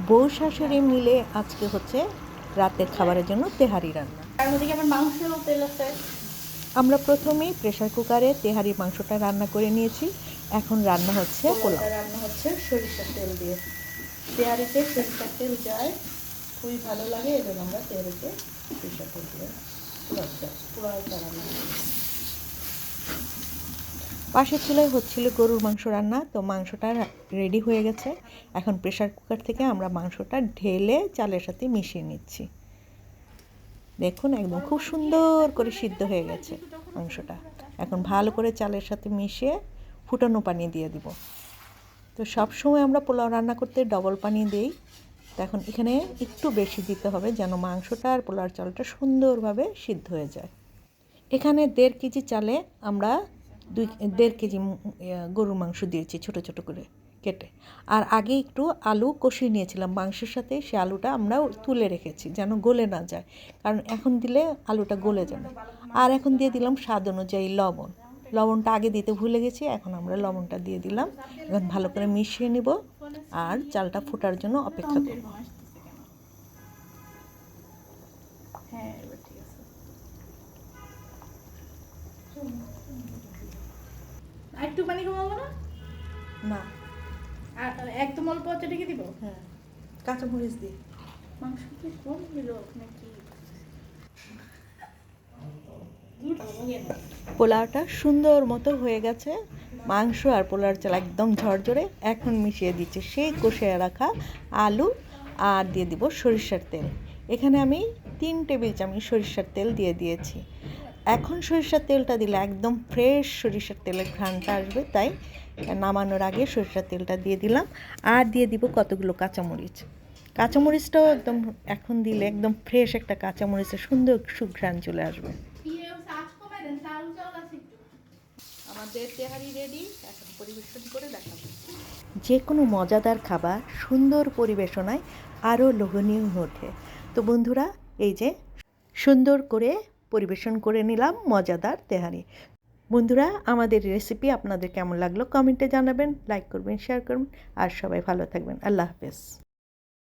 বউ শাশুড়ি মিলে আজকে হচ্ছে রাতের খাবারের জন্য তেহারি রান্না। তার মধ্যে কি আমার মাংস তেল আছে? আমরা প্রথমেই প্রেসার কুকারে তেহারি মাংসটা রান্না করে নিয়েছি। এখন রান্না হচ্ছে পোলাও। রান্না হচ্ছে সরিষার তেল দিয়ে। তেহারিতে সরিষার তেল যায়, খুবই ভালো লাগে, এবং আমরা তেহারিতে সরিষার তেল দিয়ে পোলাওটা রান্না করি। পাশের চুলায় হচ্ছিল গরুর মাংস রান্না, তো মাংসটা রেডি হয়ে গেছে। এখন প্রেসার কুকার থেকে আমরা মাংসটা ঢেলে চালের সাথে মিশিয়ে নিচ্ছি। দেখুন একদম খুব সুন্দর করে সিদ্ধ হয়ে গেছে মাংসটা। এখন ভালো করে চালের সাথে মিশিয়ে ফুটানো পানি দিয়ে দিব। তো সব সময় আমরা পোলাও রান্না করতে ডবল পানি দিই। তো এখন এখানে একটু বেশি দিতে হবে যেন মাংসটা আর পোলাওর চালটা সুন্দরভাবে সিদ্ধ হয়ে যায়। এখানে 1.5 কেজি চালে আমরা 1.5 কেজি গরুর মাংস দিয়েছি ছোটো ছোটো করে কেটে। আর আগে একটু আলু কষিয়ে নিয়েছিলাম মাংসের সাথে, সে আলুটা আমরা তুলে রেখেছি যেন গলে না যায়, কারণ এখন দিলে আলুটা গলে যাবে। আর এখন দিয়ে দিলাম স্বাদ অনুযায়ী লবণ। লবণটা আগে দিতে ভুলে গেছি, এখন আমরা লবণটা দিয়ে দিলাম। এখন ভালো করে মিশিয়ে নিব আর চালটা ফোটার জন্য অপেক্ষা করব। হ্যাঁ, এবার ঠিক আছে। একটু পানি কমাবো না? না, আর একদম অল্প আছে ঢেকে দিব? হ্যাঁ, কাঁচামরিচ দিই। মাংস কি কম দিল নাকি? পোলাওটা সুন্দর মতো হয়ে গেছে। মাংস আর পোলাওর চাল একদম ঝরঝরে। এখন মিশিয়ে দিচ্ছি সেই কষিয়ে রাখা আলু আর দিয়ে দিব সরিষার তেল। এখানে আমি 3 টেবিল চামচ সরিষার তেল দিয়ে দিয়েছি। এখন সরিষার তেলটা দিলে একদম ফ্রেশ সরিষার তেলের ঘ্রাণটা আসবে, তাই নামানোর আগে সরিষার তেলটা দিয়ে দিলাম। আর দিয়ে দিব কতগুলো কাঁচামরিচ। কাঁচামরিচটাও একদম এখন দিলে একদম ফ্রেশ একটা কাঁচামরিচের সুন্দর সুঘ্রাণ চলে আসবে। আমাদের তেহারি রেডি, এখন পরিবেশন করে দেখাবো। যে কোনো মজাদার খাবার সুন্দর পরিবেশনায় আরও লোভনীয় হয়ে ওঠে। তো বন্ধুরা, এই যে সুন্দর করে পরিবেশন করে নিলাম মজাদার তেহারি। বন্ধুরা, আমাদের রেসিপি আপনাদের কেমন লাগলো কমেন্টে জানাবেন, লাইক করবেন, শেয়ার করবেন, আর সবাই ভালো থাকবেন। আল্লাহ হাফেজ।